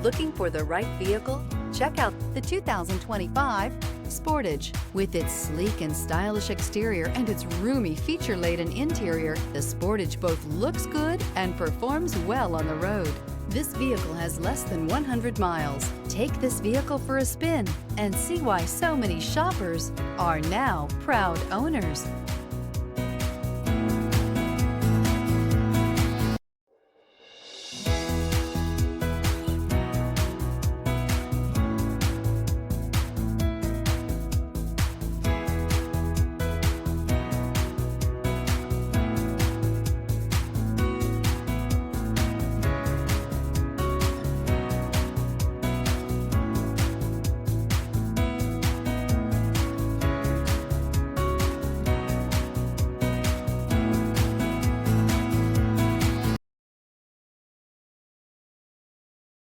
Looking for the right vehicle? Check out the 2025 Sportage. With its sleek and stylish exterior and its roomy feature-laden interior, the Sportage both looks good and performs well on the road. This vehicle has less than 100 miles. Take this vehicle for a spin and see why so many shoppers are now proud owners.